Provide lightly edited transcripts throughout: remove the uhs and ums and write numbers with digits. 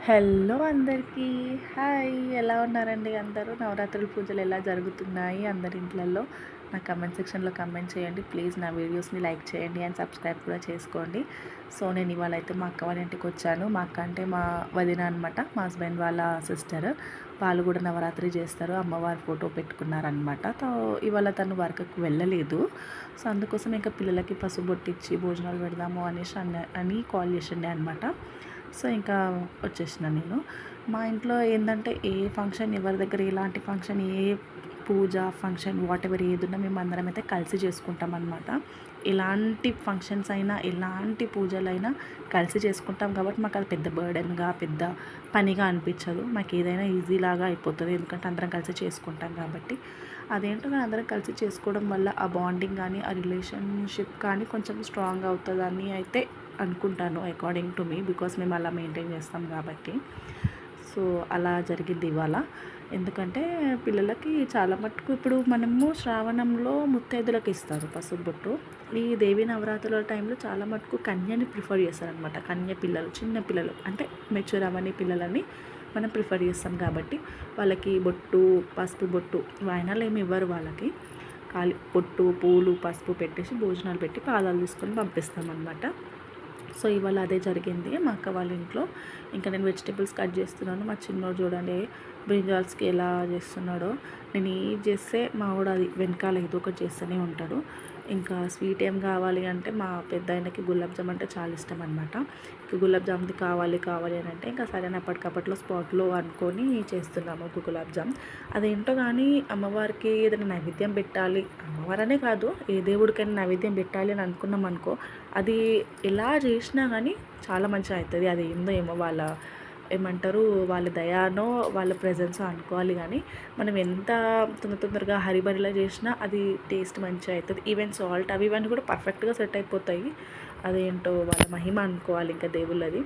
Hello అందరికీ. Hi. ఎలా ఉన్నారండి అందరూ? నవరాత్రుల పూజలు ఎలా జరుగుతున్నాయి అందరి ఇంట్లల్లో? నా కమెంట్ సెక్షన్‌లో కమెంట్ చేయండి. ప్లీజ్ నా వీడియోస్‌ని లైక్ చేయండి అండ్ సబ్స్క్రైబ్ కూడా చేసుకోండి. సో, నేను ఇవాళ అయితే మా అక్క వాళ్ళ ఇంటికొచ్చాను. మా అక్క అంటే మా వదిన అనమాట. మా హస్బెండ్ వాళ్ళ సిస్టర్. వాళ్ళు కూడా నవరాత్రి చేస్తారు. అమ్మవారి ఫోటో పెట్టుకున్నారనమాట. ఇవాళ తను వర్క్‌కి వెళ్ళలేదు. సో, అందుకోసం ఇంకా పిల్లలకి పసుపు బొట్టిచ్చి భోజనాలు పెడదాము అనేసి అని కాల్ చేసిండే అనమాట. సో, ఇంకా వచ్చేసిన నేను. మా ఇంట్లో ఏందంటే ఏ ఫంక్షన్ ఎవరి దగ్గర ఎలాంటి ఫంక్షన్, ఏ పూజ, ఫంక్షన్ వాటెవర్ ఏదున్నా మేమందరం అయితే కలిసి చేసుకుంటామనమాట. ఎలాంటి ఫంక్షన్స్ అయినా, ఎలాంటి పూజలైనా కలిసి చేసుకుంటాం కాబట్టి మాకది పెద్ద బర్డెన్‌గా, పెద్ద పనిగా అనిపించదు. మాకేదైనా ఈజీలాగా అయిపోతది. ఎందుకంటే అందరం కలిసి చేసుకుంటాం కాబట్టి. అదేంటో కానీ అందరం కలిసి చేసుకోవడం వల్ల ఆ బాండింగ్ కానీ, ఆ రిలేషన్‌షిప్ కానీ కొంచెం స్ట్రాంగ్ అవుతదని అయితే అనుకుంటాను అకార్డింగ్ టు మీ. బికాస్ మేము అలా మెయింటైన్ చేస్తాం కాబట్టి. సో, అలా జరిగింది ఇవాళ. ఎందుకంటే పిల్లలకి చాలా మట్టుకు ఇప్పుడు మనము శ్రావణంలో ముత్తైదులకు ఇస్తారు పసుపు బొట్టు. ఈ దేవీ నవరాత్రుల టైంలో చాలా మటుకు కన్యని ప్రిఫర్ చేస్తారనమాట. కన్య పిల్లలు, చిన్న పిల్లలు అంటే మెచ్యూర్ అవ్వని పిల్లలని మనం ప్రిఫర్ చేస్తాం కాబట్టి వాళ్ళకి బొట్టు, పసుపు బొట్టు, వాయినాలు ఏమి ఇవ్వరు వాళ్ళకి. ఖాళీ బొట్టు, పూలు, పసుపు పెట్టేసి భోజనాలు పెట్టి పాదాలు తీసుకొని పంపిస్తామన్నమాట. సో, ఇవాళ అదే జరిగింది మా అక్క వాళ్ళ ఇంట్లో. ఇంకా నేను వెజిటేబుల్స్ కట్ చేస్తున్నాను. మా చిన్నోడు చూడండి బ్రింజాల్స్కి ఎలా చేస్తున్నాడో. నేను ఏది చేస్తే మా వాడు అది వెనకాల ఏదో ఒకటి చేస్తూనే ఉంటాడు. ఇంకా స్వీట్ ఏం కావాలి అంటే మా పెద్దాయనకి గులాబ్ జామ్ అంటే చాలా ఇష్టం అనమాట. గులాబ్ జామ్ది కావాలి కావాలి అని అంటే ఇంకా సరే అప్పటికప్పట్లో స్పాట్లో అనుకొని చేస్తున్నాము గులాబ్ జామ్. అదేంటో కానీ అమ్మవారికి ఏదైనా నైవేద్యం పెట్టాలి, అమ్మవారనే కాదు ఏ దేవుడికైనా నైవేద్యం పెట్టాలి అని అనుకున్నాం అనుకో, అది ఎలా చేసినా కానీ చాలా మంచిగా అవుతుంది. అది ఏందో ఏమో వాళ్ళ ఏమంటారు, వాళ్ళ దయానో వాళ్ళ ప్రెజెన్సో అనుకోవాలి. కానీ మనం ఎంత తొందరగా హరిబరిలా చేసినా అది టేస్ట్ మంచిగా అవుతుంది. ఈవెన్ సాల్ట్ అవి ఇవన్నీ కూడా పర్ఫెక్ట్గా సెట్ అయిపోతాయి. అదేంటో వాళ్ళ మహిమ అనుకోవాలి ఇంకా దేవుళ్ళది.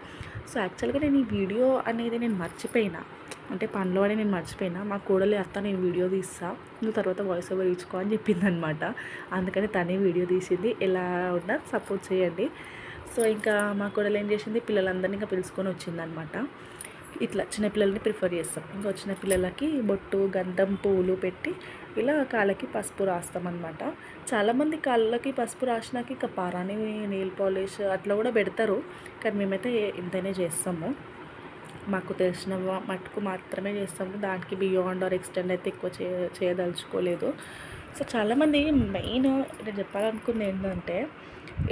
సో, యాక్చువల్గా నేను ఈ వీడియో అనేది నేను మర్చిపోయినా, అంటే పనిలో పడి నేను మర్చిపోయినా. మా కోడలి అత్త నేను వీడియో తీస్తా, నువ్వు తర్వాత వాయిస్ ఓవర్ ఇచ్చుకో అని చెప్పిందనమాట. అందుకని తనే వీడియో తీసింది. ఎలా ఉన్నా సపోర్ట్ చేయండి. సో, ఇంకా మా కోడలు ఏం చేసింది, పిల్లలందరినీ ఇంకా పిలుచుకొని వచ్చిందనమాట. ఇట్లా చిన్నపిల్లల్ని ప్రిఫర్ చేస్తాం. ఇంకా వచ్చిన పిల్లలకి బొట్టు, గంధం, పూలు పెట్టి ఇలా కాళ్ళకి పసుపు రాస్తామన్నమాట. చాలామంది కాళ్ళకి పసుపు రాసినాక ఇక పారాని, నెయిల్ పాలిష్ అట్లా కూడా పెడతారు. కానీ మేమైతే ఇంతనే చేస్తాము. మాకు తెలిసిన మటుకు మాత్రమే చేస్తాము. దానికి బియాండ్ ఆర్ ఎక్స్టెండ్ అయితే ఎక్కువ చేయదలుచుకోలేదు. సో, చాలామంది మెయిన్ నేను చెప్పాలనుకుంది ఏంటంటే,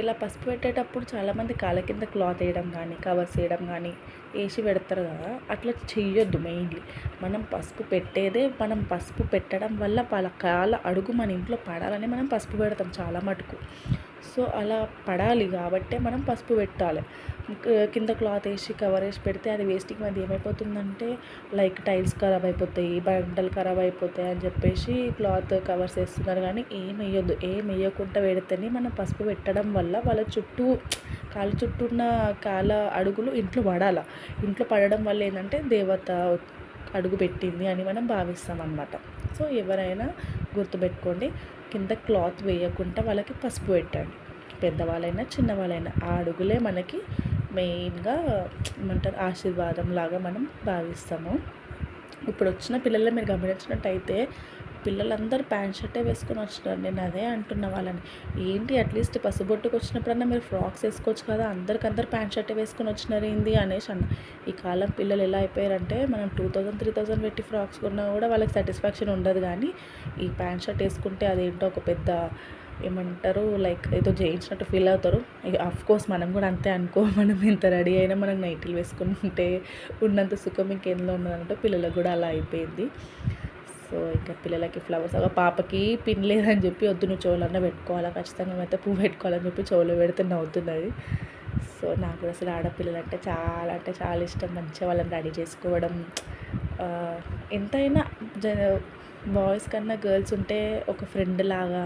ఇలా పసుపు పెట్టేటప్పుడు చాలామంది కాళ్ళ కింద క్లాత్ వేయడం కానీ, కవర్స్ వేయడం కానీ వేసి పెడతారు కదా. అట్లా చెయ్యొద్దు. మెయిన్లీ మనం పసుపు పెట్టేదే, మనం పసుపు పెట్టడం వల్ల వాళ్ళ కాళ్ళ అడుగు మన ఇంట్లో పడాలని మనం పసుపు పెడతాం చాలా మటుకు. సో, అలా పడాలి కాబట్టే మనం పసుపు పెట్టాలి. కింద క్లాత్ వేసి కవర్ వేసి పెడితే అది వేస్ట్కి మధ్య ఏమైపోతుందంటే, లైక్ టైల్స్ ఖరాబ్ అయిపోతాయి, బండలు ఖరాబ్ అయిపోతాయి అని చెప్పేసి క్లాత్ కవర్స్ వేస్తున్నారు. కానీ ఏం వేయొద్దు. ఏం వేయకుండా పెడితేనే మనం పసుపు పెట్టడం వల్ల వాళ్ళ చుట్టూ, కాళ్ళ చుట్టూ ఉన్న కాళ్ళ అడుగులు ఇంట్లో పడాలి. ఇంట్లో పడడం వల్ల ఏంటంటే దేవత అడుగు పెట్టింది అని మనం భావిస్తాం అన్నమాట. సో, ఎవరైనా గుర్తుపెట్టుకోండి, కింద క్లాత్ వేయకుండా వాళ్ళకి పసుపు పెట్టండి. పెద్దవాళ్ళైనా చిన్నవాళ్ళైనా ఆ అడుగులే మనకి మెయిన్గా ఏమంటారు, ఆశీర్వాదం లాగా మనం భావిస్తాము. ఇప్పుడు వచ్చిన పిల్లల్ని మీరు గమనించినట్టయితే పిల్లలందరూ ప్యాంట్ షర్టే వేసుకొని వచ్చినారు. నేను అదే అంటున్న వాళ్ళని, ఏంటి అట్లీస్ట్ పసుబొట్టుకు వచ్చినప్పుడన్నా మీరు ఫ్రాక్స్ వేసుకోవచ్చు కదా, అందరు ప్యాంట్ షర్టే వేసుకొని వచ్చినారు ఏంది అనేసి అన్న. ఈ కాలం పిల్లలు ఎలా అయిపోయారంటే, మనం 2000, 3000 పెట్టి ఫ్రాక్స్ కొన్నా కూడా వాళ్ళకి సాటిస్ఫాక్షన్ ఉండదు. కానీ ఈ ప్యాంట్ షర్ట్ వేసుకుంటే అదేంటో ఒక పెద్ద ఏమంటారు, లైక్ ఏదో చేయించినట్టు ఫీల్ అవుతారు. కోర్స్ మనం కూడా అంతే అనుకో. మనం ఎంత రెడీ అయినా మనం నైటీలు వేసుకుంటే ఉన్నంత సుఖం ఇంకేందులో ఉన్నదంటే పిల్లలకు కూడా అలా అయిపోయింది. సో, ఇంకా పిల్లలకి ఫ్లవర్స్, పాపకి పిన్ లేదని చెప్పి వద్దు నువ్వు చెవులన్నా పెట్టుకోవాలా, ఖచ్చితంగా అయితే పువ్వు పెట్టుకోవాలని చెప్పి చెవులో పెడితే నవ్వుతున్నది. సో, నాకు కూడా అసలు ఆడపిల్లలు అంటే చాలా ఇష్టం. మంచిగా వాళ్ళని రెడీ చేసుకోవడం. ఎంతైనా బాయ్స్ కన్నా గర్ల్స్ ఉంటే ఒక ఫ్రెండ్ లాగా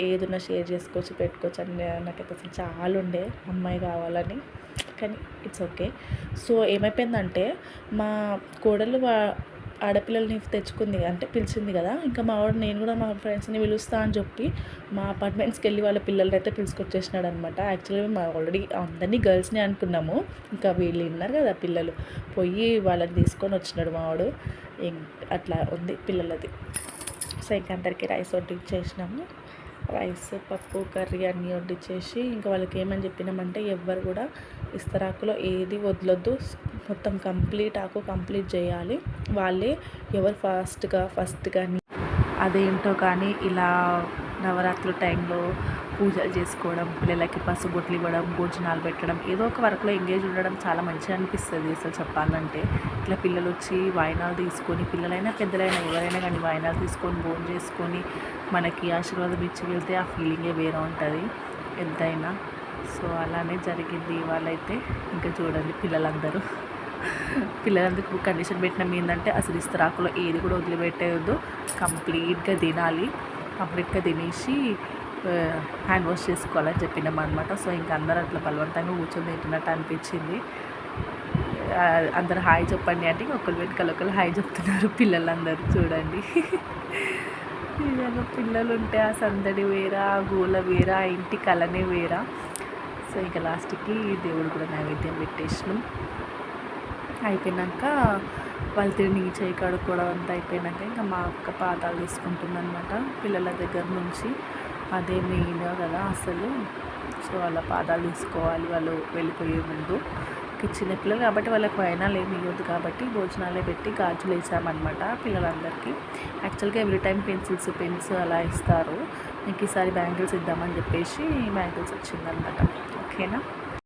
ఏదైనా షేర్ చేసుకోవచ్చు, పెట్టుకోవచ్చు అని నాకైతే అసలు చాలా ఉండే అమ్మాయి కావాలని. కానీ ఇట్స్ ఓకే. సో, ఏమైపోయిందంటే మా కోడలు ఆడపిల్లల్ని తెచ్చుకుంది అంటే పిలిచింది కదా, ఇంకా మా వాడు నేను కూడా మా ఫ్రెండ్స్ని పిలుస్తా అని చెప్పి మా అపార్ట్మెంట్స్కి వెళ్ళి వాళ్ళ పిల్లల్ని అయితే పిలుచుకొచ్చేసినాడు అనమాట. యాక్చువల్గా మా ఆల్రెడీ అందరినీ గర్ల్స్ని అనుకున్నాము, ఇంకా వీళ్ళు ఉన్నారు కదా పిల్లలు, పోయి వాళ్ళని తీసుకొని వచ్చినాడు మా వాడు. అట్లా ఉంది పిల్లలది. సో ఇంకా అందరికీ రైస్ వడ్డించేసినాము. రైస్, పప్పు, కర్రీ అన్నీ వడ్డించేసి ఇంకా వాళ్ళకి ఏమని చెప్పినామంటే ఎవ్వరు కూడా ఇస్తరాకులో ఏది వదలొద్దు, మొత్తం కంప్లీట్ ఆకు కంప్లీట్ చేయాలి. వాళ్ళే ఎవరు ఫస్ట్ కానీ అదేంటో కానీ ఇలా నవరాత్రుల టైంలో పూజలు చేసుకోవడం, పిల్లలకి పసుబొట్లు ఇవ్వడం, భోజనాలు పెట్టడం, ఏదో ఒక వర్క్లో ఎంగేజ్ ఉండడం చాలా మంచిగా అనిపిస్తుంది అసలు చెప్పాలంటే. ఇట్లా పిల్లలు వచ్చి వాయినాలు తీసుకొని, పిల్లలైనా పెద్దలైనా ఎవరైనా కానీ వాయినాలు తీసుకొని భోజనం చేసుకొని మనకి ఆశీర్వాదం ఇచ్చి వెళ్తే ఆ ఫీలింగే వేరే ఉంటుంది ఎంతైనా. సో అలానే జరిగింది ఇవాళైతే. ఇంకా చూడండి పిల్లలందరికీ కండిషన్ పెట్టినాం ఏంటంటే అసలు ఇస్తరాకులో ఏది కూడా వదిలిపెట్టేయద్దు, కంప్లీట్గా తినాలి, కంప్లీట్గా తినేసి హ్యాండ్ వాష్ చేసుకోవాలని చెప్పినాం అనమాట. సో ఇంకా అందరూ అట్లా బలవంతంగా కూర్చొని తింటున్నట్టు అనిపించింది. అందరు హాయ్ చెప్పండి అంటే ఒకరు వెనకాల ఒకరు హాయ్ చెప్తున్నారు పిల్లలందరూ చూడండి. నిజంగా పిల్లలు ఉంటే ఆ సందడి వేరా, ఆ గోల వేరా, ఆ ఇంటి కళనే వేరా. సో ఇంకా లాస్ట్కి దేవుడు కూడా నైవేద్యం పెట్టేసినాం. అయిపోయినాక వాళ్ళు తిని చేయి కడుక్కోవడం అంతా అయిపోయినాక ఇంకా మా అక్క పాదాలు తీసుకుంటుంది అనమాట పిల్లల దగ్గర నుంచి. అదే మెయిన్ కదా అసలు. సో వాళ్ళ పాదాలు తీసుకోవాలి వాళ్ళు వెళ్ళిపోయే ముందు. చిన్నపిల్లలు కాబట్టి వాళ్ళకి వైనాలు ఏమి ఇవ్వద్దు కాబట్టి భోజనాలే పెట్టి గాజులు వేసామన్నమాట పిల్లలందరికీ. యాక్చువల్గా ఎవ్రీ టైం పెన్స్ అలా ఇస్తారు. మీకు ఈసారి బ్యాంగిల్స్ ఇద్దామని చెప్పేసి బ్యాంగిల్స్ వచ్చిందనమాట. ఓకేనా.